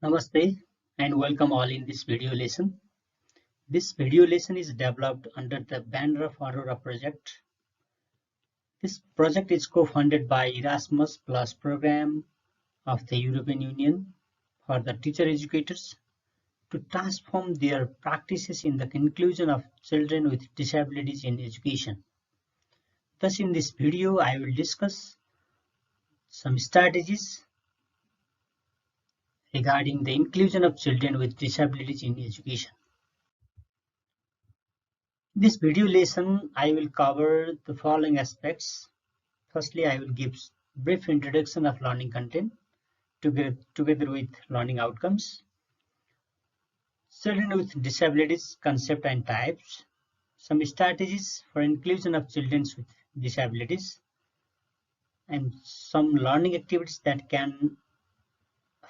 Namaste and welcome all in this video lesson. This video lesson is developed under the banner of Aurora project. This project is co-funded by Erasmus Plus program of the European Union for the teacher educators to transform their practices in the inclusion of children with disabilities in education. Thus in this video I will discuss some strategies regarding the inclusion of children with disabilities in education. This video lesson, I will cover the following aspects. Firstly, I will give brief introduction of learning content together with learning outcomes. Children with disabilities, concept and types. Some strategies for inclusion of children with disabilities. And some learning activities that can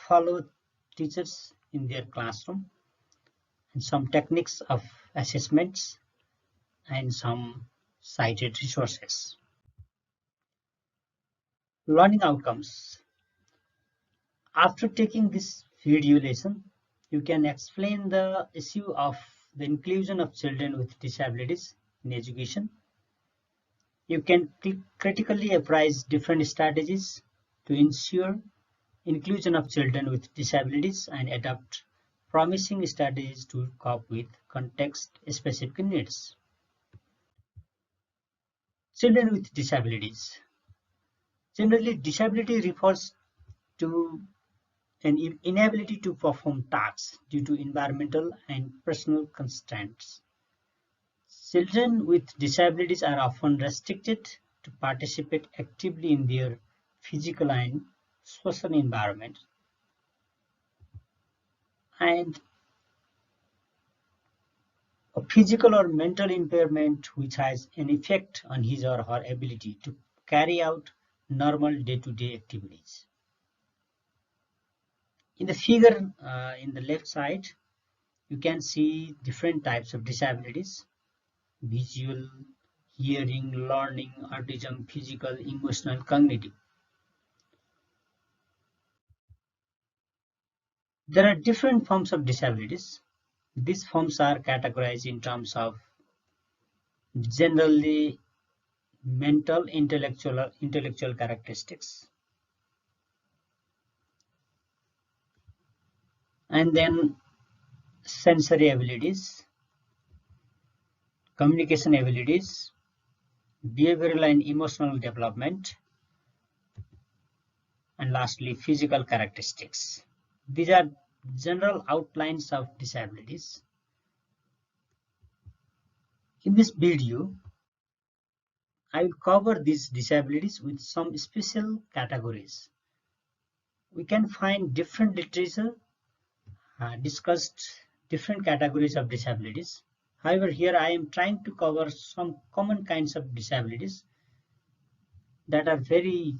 follow teachers in their classroom. And some techniques of assessments and some cited resources. Learning outcomes. After taking this video lesson, you can explain the issue of the inclusion of children with disabilities in education. You can critically appraise different strategies to ensure inclusion of children with disabilities and adopt promising strategies to cope with context-specific needs. Children with disabilities. Generally, disability refers to an inability to perform tasks due to environmental and personal constraints. Children with disabilities are often restricted to participate actively in their physical and social environment, and a physical or mental impairment which has an effect on his or her ability to carry out normal day-to-day activities. In the figure in the left side, you can see different types of disabilities: visual, hearing, learning, autism, physical, emotional, cognitive. There are different forms of disabilities. These forms are categorized in terms of generally mental, intellectual characteristics, and then sensory abilities, communication abilities, behavioral and emotional development, and lastly physical characteristics. These are general outlines of disabilities. In this video, I will cover these disabilities with some special categories. We can find different literature discussed different categories of disabilities. However, here I am trying to cover some common kinds of disabilities that are very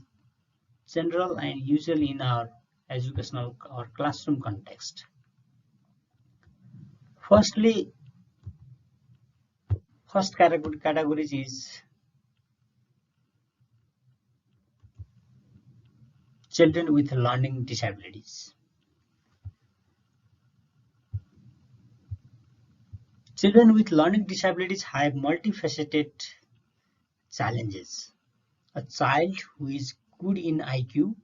general and usual in our educational or classroom context. Firstly, first category is children with learning disabilities. Children with learning disabilities have multifaceted challenges. A child who is good in IQ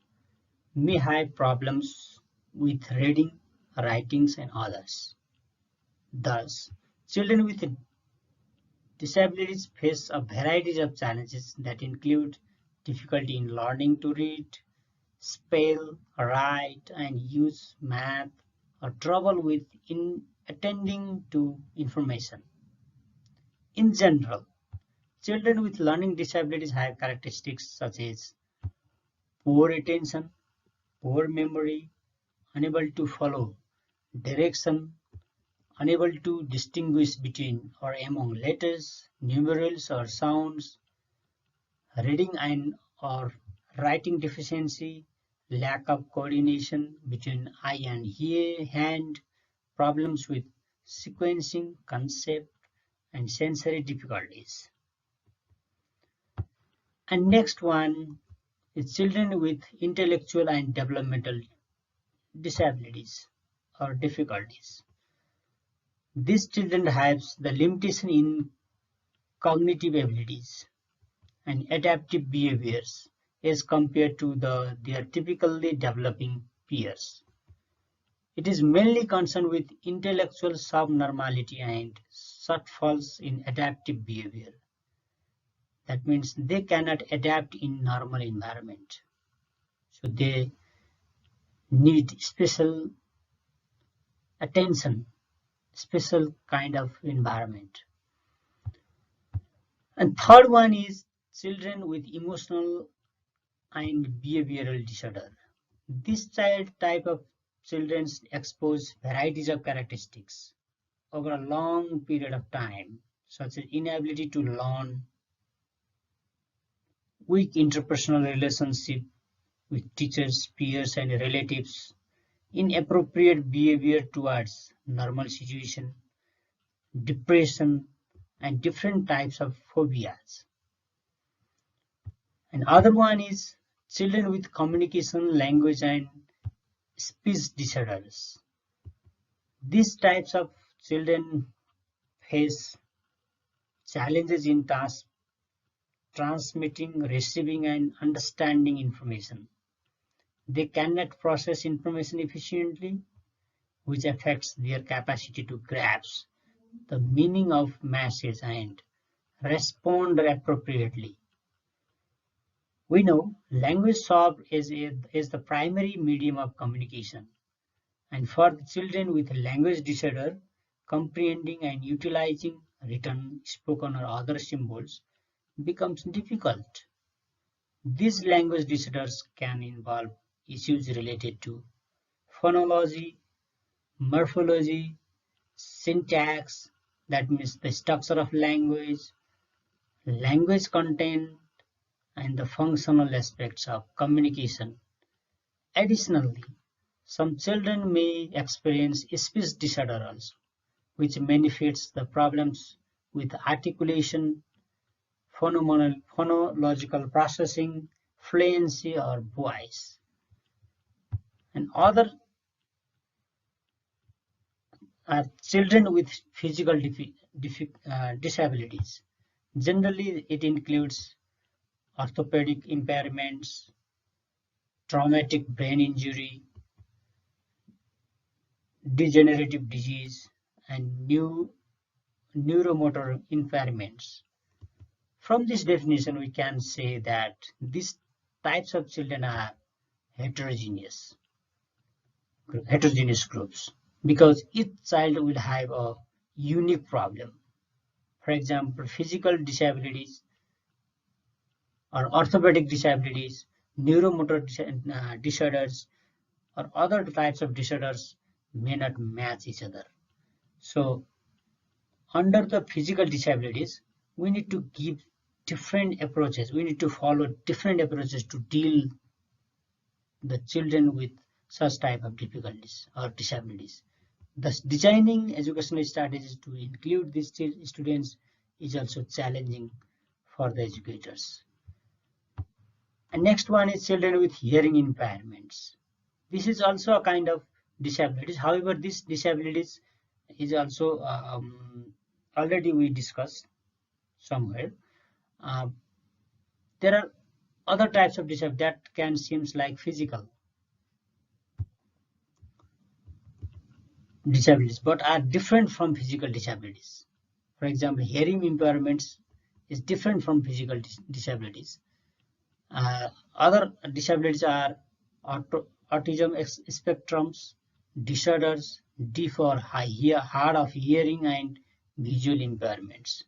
may have problems with reading, writing, and others. Thus, children with disabilities face a variety of challenges that include difficulty in learning to read, spell, write, and use math, or trouble with attending to information. In general, children with learning disabilities have characteristics such as poor attention, poor memory, unable to follow direction, unable to distinguish between or among letters, numerals or sounds, reading and or writing deficiency, lack of coordination between eye and hand, problems with sequencing, concept, and sensory difficulties. And next one is children with intellectual and developmental disabilities. or difficulties. These children have the limitation in cognitive abilities and adaptive behaviors as compared to their typically developing peers. It is mainly concerned with intellectual subnormality and shortfalls in adaptive behavior. That means they cannot adapt in normal environment. So they need special attention, special kind of environment. And third one is children with emotional and behavioral disorder. This child type of children expose varieties of characteristics over a long period of time, such as inability to learn, weak interpersonal relationship with teachers, peers, and relatives, inappropriate behavior towards normal situation, depression, and different types of phobias. And other one is children with communication, language, and speech disorders. These types of children face challenges in transmitting, receiving, and understanding information. They cannot process information efficiently, which affects their capacity to grasp the meaning of message and respond appropriately. We know language serves as the primary medium of communication, and for the children with language disorder, comprehending and utilizing written, spoken, or other symbols becomes difficult. These language disorders can involve issues related to phonology, morphology, syntax, that means the structure of language, language content, and the functional aspects of communication. Additionally, some children may experience speech disorder also, which manifests the problems with articulation, phonological processing, fluency, or voice. And other are children with physical disabilities. Generally, it includes orthopedic impairments, traumatic brain injury, degenerative disease, and neuromotor impairments. From this definition, we can say that these types of children are heterogeneous, heterogeneous groups because each child will have a unique problem. For example, physical disabilities or orthopedic disabilities, neuromotor disorders, or other types of disorders may not match each other. So under the physical disabilities, we need to give different approaches. We need to follow different approaches to deal the children with such type of difficulties or disabilities. Thus, designing educational strategies to include these students is also challenging for the educators. And next one is children with hearing impairments. This is also a kind of disabilities. However, this disabilities is also already we discussed somewhere. Uh, there are other types of disability that can seems like physical disabilities, but are different from physical disabilities. For example, hearing impairments is different from physical disabilities. Other disabilities are autism spectrums, disorders, deaf or hard of hearing, and visual impairments.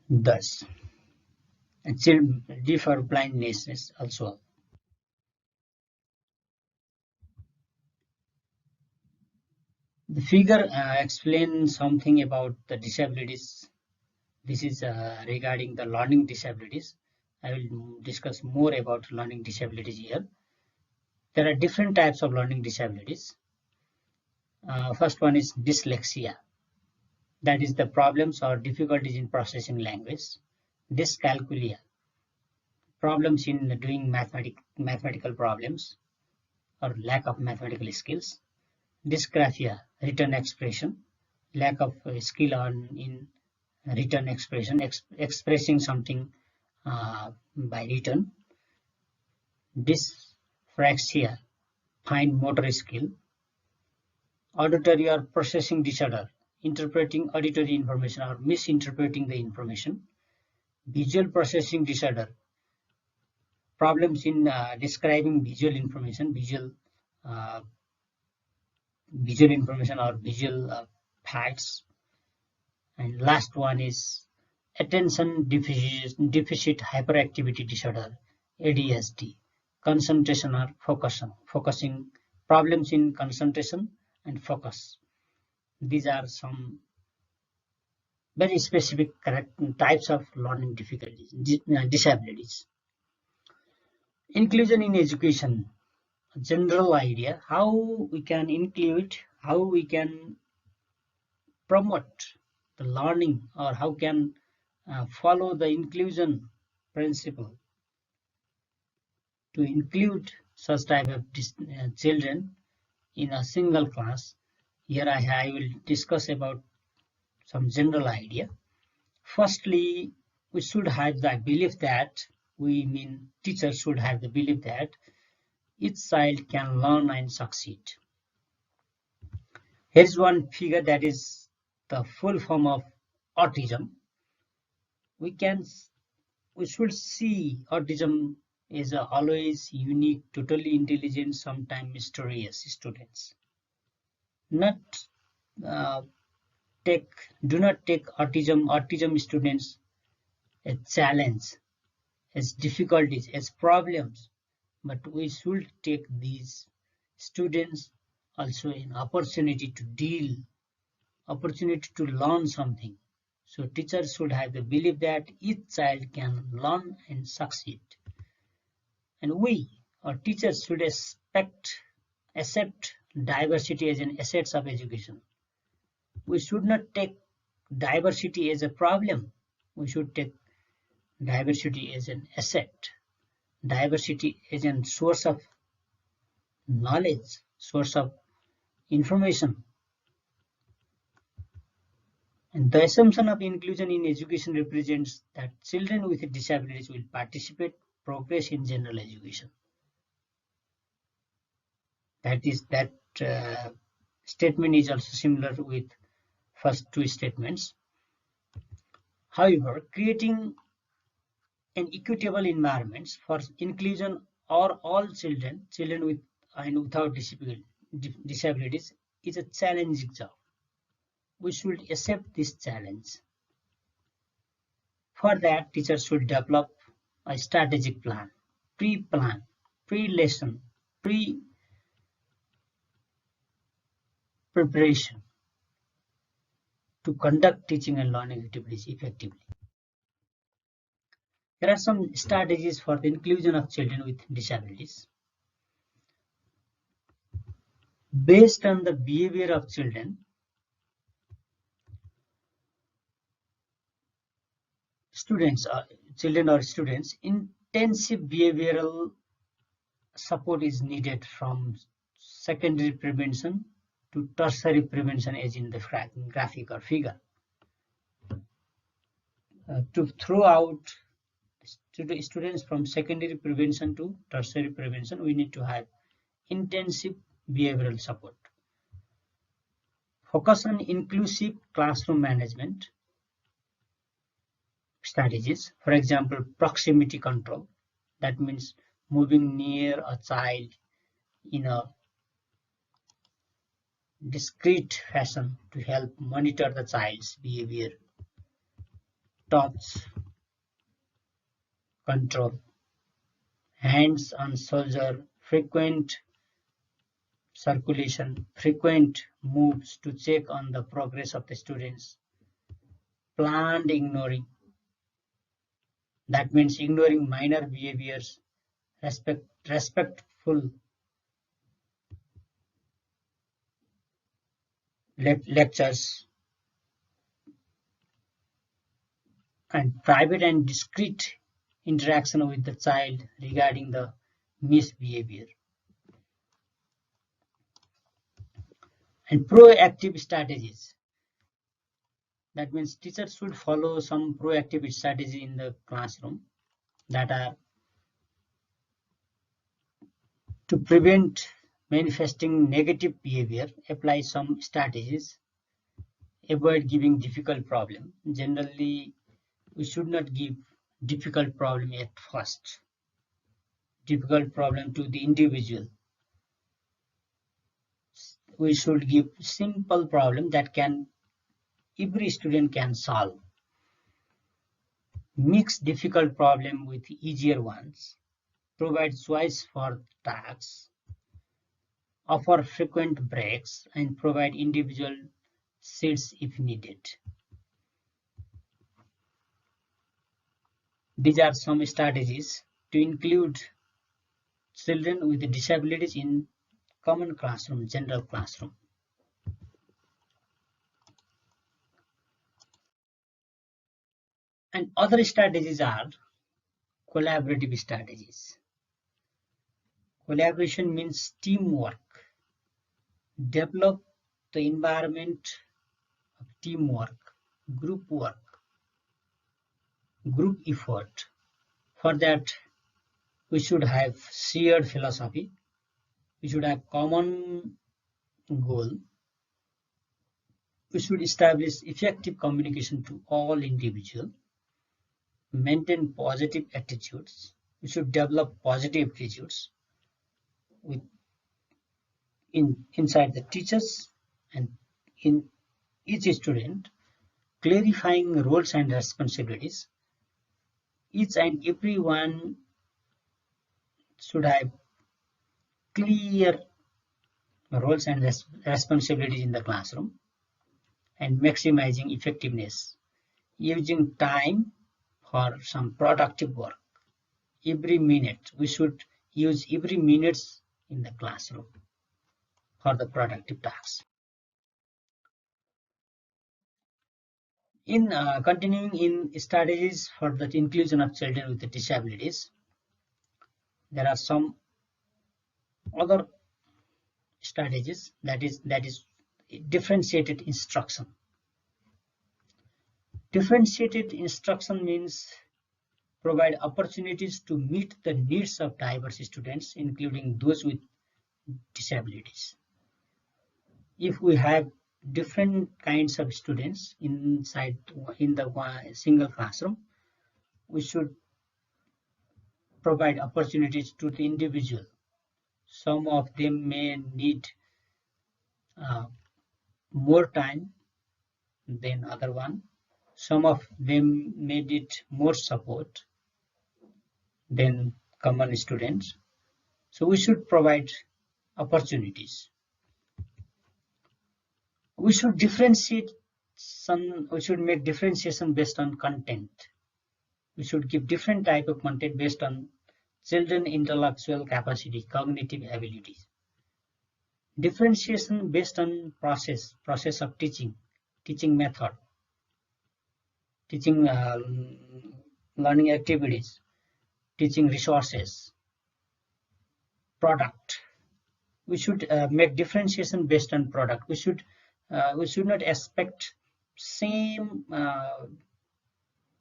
Thus, deaf or blindness is also. The figure explains something about the disabilities. This is regarding the learning disabilities. I will discuss more about learning disabilities here. There are different types of learning disabilities. First one is dyslexia. That is the problems or difficulties in processing language. Dyscalculia. problems in doing mathematical problems or lack of mathematical skills, dysgraphia, written expression, lack of skill in written expression, expressing something by written, dyspraxia, fine motor skill, auditory or processing disorder, interpreting auditory information or misinterpreting the information, visual processing disorder, problems in describing uh, visual information or visual facts, and last one is attention deficit hyperactivity disorder, ADHD, concentration or focusing problems in concentration and focus. These are some very specific types of learning difficulties, disabilities. Inclusion in education, a general idea how we can include, how we can promote the learning, or how can follow the inclusion principle to include such type of children in a single class. Here I will discuss about some general idea. Firstly, we should have the belief that, we mean teachers should have the belief that each child can learn and succeed. Here's one figure that is the full form of autism. We can we should see autism as a always unique, totally intelligent, sometimes mysterious students. Not uh, take do not take autism students as challenge, as difficulties, as problems, but we should take these students also an opportunity to deal, opportunity to learn something. So teachers should have the belief that each child can learn and succeed. And we, or teachers, should accept diversity as an asset of education. We should not take diversity as a problem. We should take diversity as an asset. Diversity is a source of knowledge, source of information. And the assumption of inclusion in education represents that children with disabilities will participate, progress in general education. That uh, statement is also similar with first two statements. However, creating an equitable environment for inclusion or all children with and without disabilities, is a challenging job. We should accept this challenge. For that, teachers should develop a strategic plan, pre-plan, pre-lesson, pre-preparation to conduct teaching and learning activities effectively. There are some strategies for the inclusion of children with disabilities. Based on the behavior of children or students, intensive behavioral support is needed from secondary prevention to tertiary prevention, as in the graphic or figure. To throughout students from secondary prevention to tertiary prevention, we need to have intensive behavioral support. Focus on inclusive classroom management strategies. For example, proximity control. That means moving near a child in a discrete fashion to help monitor the child's behavior. Touch control. Hands on shoulder. Frequent circulation. Frequent moves to check on the progress of the students. Planned ignoring. That means ignoring minor behaviors. Respectful lectures, and private and discreet interaction with the child regarding the misbehavior. And proactive strategies. That means teachers should follow some proactive strategy in the classroom that are to prevent manifesting negative behavior, apply some strategies, avoid giving difficult problem. Generally, we should not give difficult problem at first, difficult problem to the individual. We should give simple problem that every student can solve. Mix difficult problem with easier ones, provide choice for tasks, offer frequent breaks, and provide individual seats if needed. These are some strategies to include children with disabilities in common classroom, general classroom. And other strategies are collaborative strategies. Collaboration means teamwork. Develop the environment of teamwork, group work, group effort. For that, we should have shared philosophy. We should have common goal. We should establish effective communication to all individuals. Maintain positive attitudes. We should develop positive attitudes inside the teachers and in each student, clarifying roles and responsibilities. Each and every one should have clear roles and responsibilities in the classroom, and maximizing effectiveness, using time for some productive work. Every minute, we should use every minute in the classroom for the productive tasks. In continuing in strategies for the inclusion of children with disabilities, there are some other strategies, that is differentiated instruction. Differentiated instruction means provide opportunities to meet the needs of diverse students, including those with disabilities. If we have different kinds of students in the single classroom, we should provide opportunities to the individual. Some of them may need more time than other one. Some of them may need more support than common students. So we should provide opportunities. We should differentiate we should make differentiation based on content. We should give different type of content based on children intellectual capacity, cognitive abilities. Differentiation based on process of teaching method, teaching learning activities, teaching resources, product. We should make differentiation based on product. We should not expect same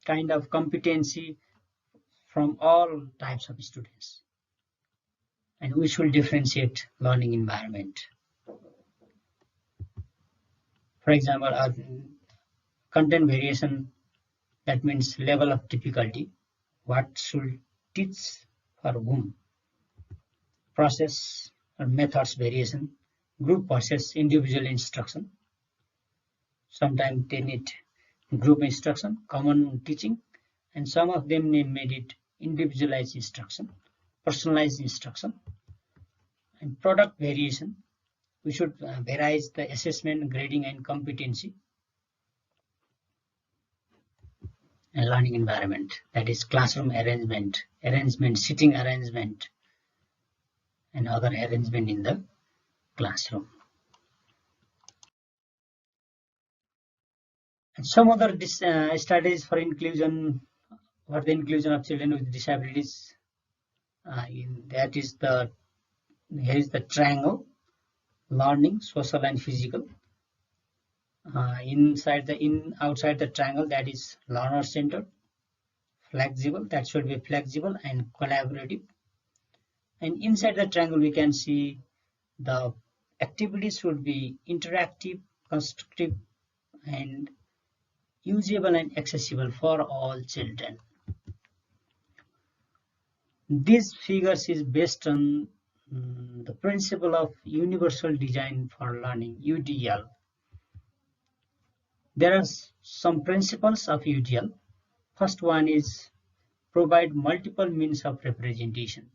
kind of competency from all types of students, and we should differentiate learning environment. For example, content variation, that means level of difficulty, what should teach for whom. Process or methods variation, group versus individual instruction. Sometimes they need group instruction, common teaching, and some of them may need individualized instruction, personalized instruction. And product variation, we should vary the assessment, grading, and competency. And learning environment, that is classroom arrangement, sitting arrangement, and other arrangement in the classroom. And some other strategies for inclusion for the inclusion of children with disabilities, that is the here is the triangle: learning, social, and physical. Outside the triangle, that is learner centered, flexible, that should be flexible and collaborative. And inside the triangle, we can see the activities should be interactive, constructive, and usable and accessible for all children. These figures is based on the principle of universal design for learning, UDL. There are some principles of UDL. First one is provide multiple means of representation.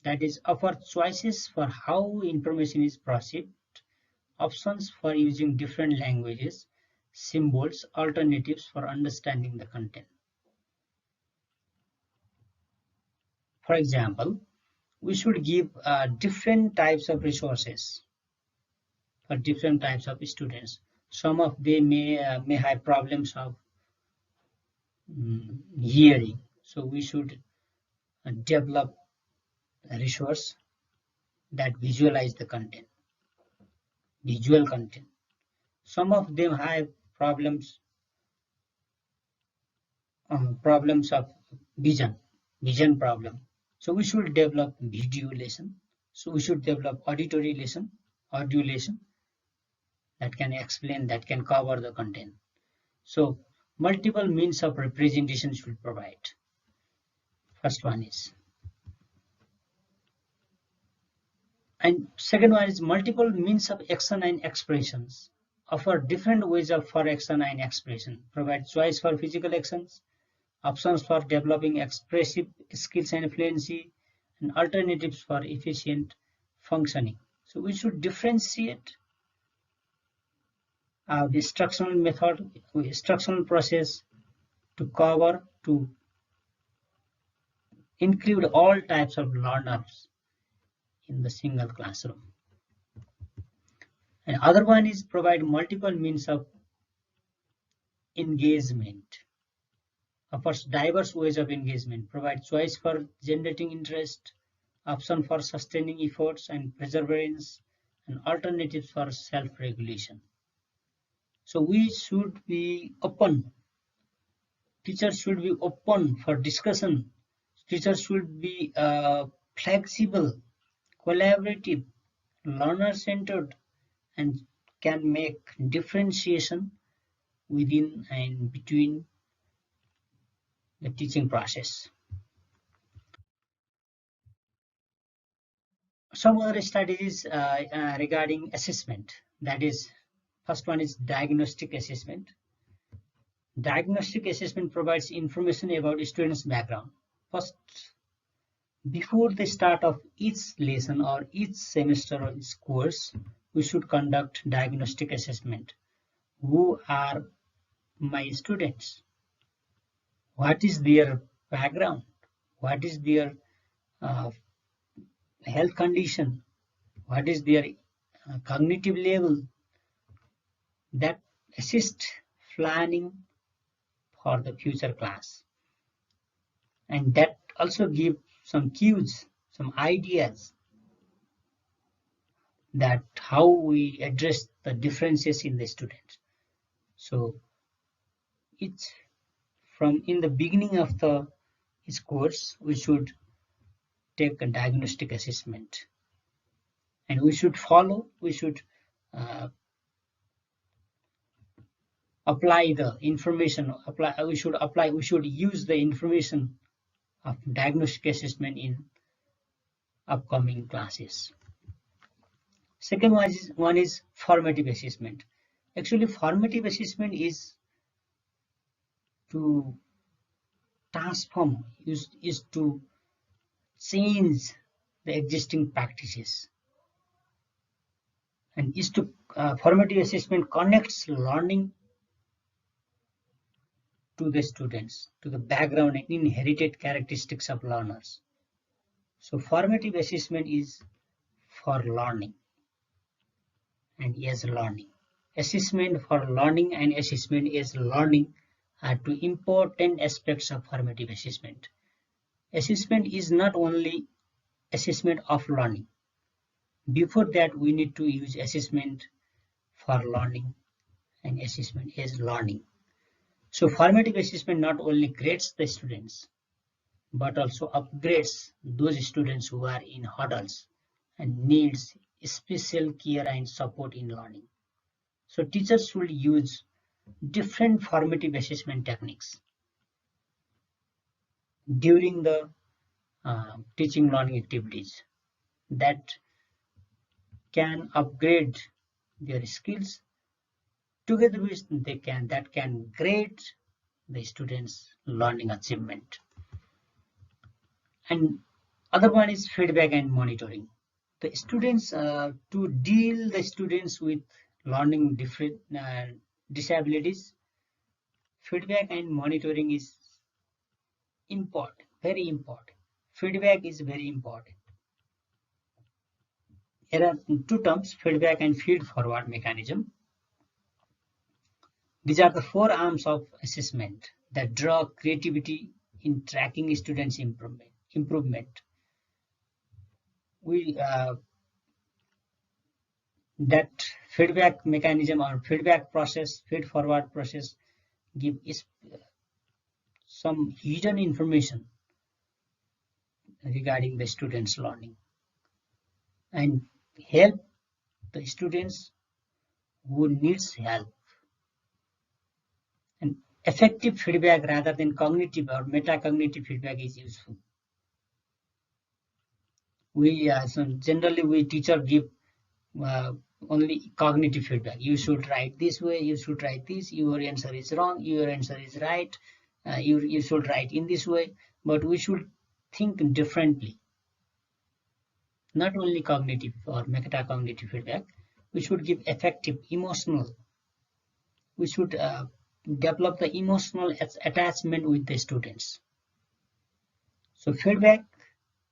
That is, offer choices for how information is processed, options for using different languages, symbols, alternatives for understanding the content. For example, we should give different types of resources for different types of students. Some of them may have problems of hearing, so we should develop a resource that visualize the content, visual content. Some of them have problems of vision problem. So we should develop video lesson. So we should develop auditory lesson, audio lesson that can explain, that can cover the content. So multiple means of representation should provide. First one is. And second one is multiple means of action and expressions. Offer different ways for action and expression. Provide choice for physical actions, options for developing expressive skills and fluency, and alternatives for efficient functioning. So we should differentiate the instructional method, instructional process to cover, to include all types of learners in the single classroom. And other one is provide multiple means of engagement. Offers diverse ways of engagement. Provide choice for generating interest, option for sustaining efforts and perseverance, and alternatives for self-regulation. So we should be open. Teachers should be open for discussion. Teachers should be flexible, collaborative, learner-centered, and can make differentiation within and between the teaching process. Some other strategies regarding assessment. That is, first one is diagnostic assessment. Diagnostic assessment provides information about students' background. First, before the start of each lesson or each semester or each course, we should conduct diagnostic assessment. Who are my students? What is their background? What is their health condition? What is their cognitive level? That assist planning for the future class. And that also give some cues, some ideas that how we address the differences in the students. So it's from in the beginning of the course, we should take a diagnostic assessment, and we should apply the information. We should use the information of diagnostic assessment in upcoming classes. Second one is formative assessment. Actually, formative assessment is to transform, is to change the existing practices, and is to formative assessment connects learning to the students, to the background and inherited characteristics of learners. So formative assessment is for learning and as learning. Assessment for learning and assessment as learning are two important aspects of formative assessment. Assessment is not only assessment of learning. Before that, we need to use assessment for learning and assessment as learning. So formative assessment not only grades the students, but also upgrades those students who are in hurdles and needs special care and support in learning. So teachers should use different formative assessment techniques during the teaching learning activities that can upgrade their skills together with that can grade the students' learning achievement. And other one is feedback and monitoring. The students to deal the students with learning different disabilities, feedback and monitoring is important, very important. Feedback is very important. There are two terms, feedback and feed forward mechanism. These are the four arms of assessment that draw creativity in tracking students' improvement. We that feedback mechanism or feedback process, feed forward process, give some hidden information regarding the students' learning and help the students who needs help. And effective feedback rather than cognitive or metacognitive feedback is useful. We so generally we teacher give uh, only cognitive feedback. You should write this way. You should write this. Your answer is wrong. Your answer is right. You should write in this way. But we should think differently. Not only cognitive or metacognitive feedback. We should give effective emotional. We should develop the emotional attachment with the students. So feedback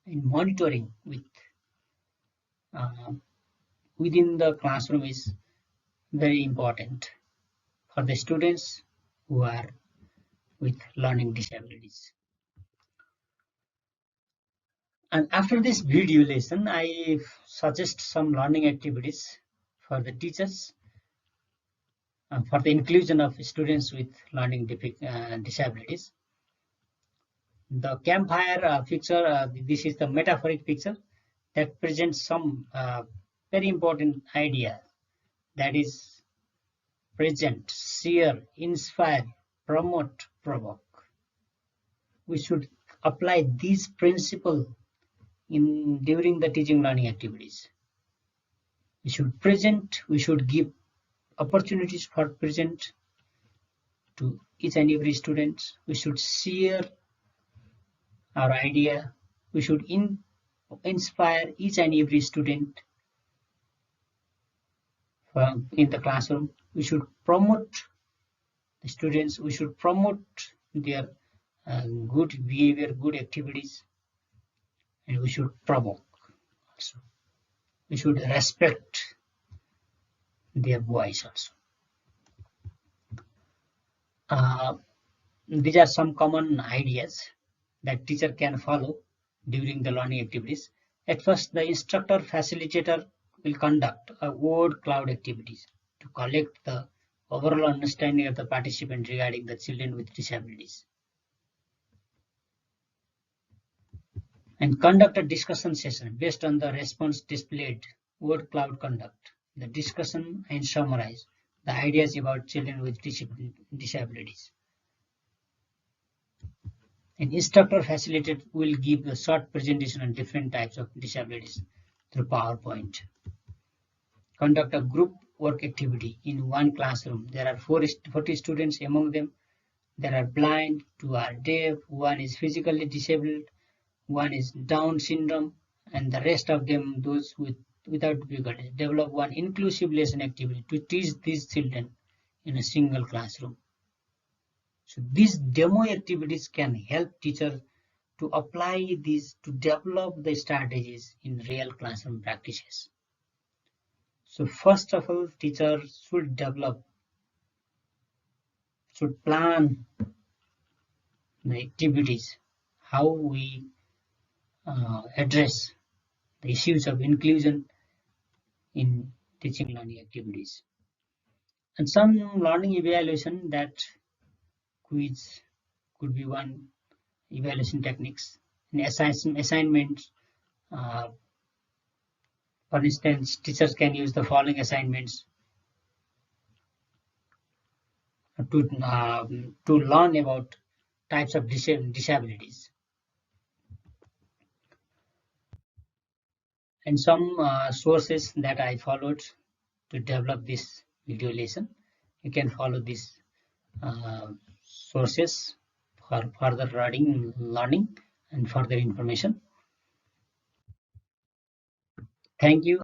and monitoring uh, within the classroom is very important for the students who are with learning disabilities. And after this video lesson, I suggest some learning activities for the teachers for the inclusion of students with learning disabilities. The campfire picture, this is the metaphoric picture that presents some very important idea, that is present, share, inspire, promote, provoke. We should apply these principles in during the teaching learning activities. We should give opportunities for present to each and every student. We should share our idea. We should inspire each and every student in the classroom. We should promote the students. We should promote their good behavior, good activities, and we should provoke also. We should respect their voice also. Uh, these are some common ideas that teacher can follow during the learning activities. At first, the instructor facilitator will conduct a word cloud activities to collect the overall understanding of the participant regarding the children with disabilities, and conduct a discussion session based on the response displayed. Word cloud conduct the discussion and summarize the ideas about children with disabilities. An instructor facilitator will give a short presentation on different types of disabilities through PowerPoint. Conduct a group work activity in one classroom. There are 40 students among them. There are blind, two are deaf, one is physically disabled, one is Down syndrome, and the rest of them those without difficulties. Develop one inclusive lesson activity to teach these children in a single classroom. So these demo activities can help teachers to apply these to develop the strategies in real classroom practices. So first of all, teachers should should plan the activities, how we address the issues of inclusion in teaching learning activities. And some learning evaluation, that quiz could be one evaluation techniques. In assignments, uh, for instance, teachers can use the following assignments to learn about types of disabilities. And some sources that I followed to develop this video lesson. You can follow these sources for further learning and further information. Thank you.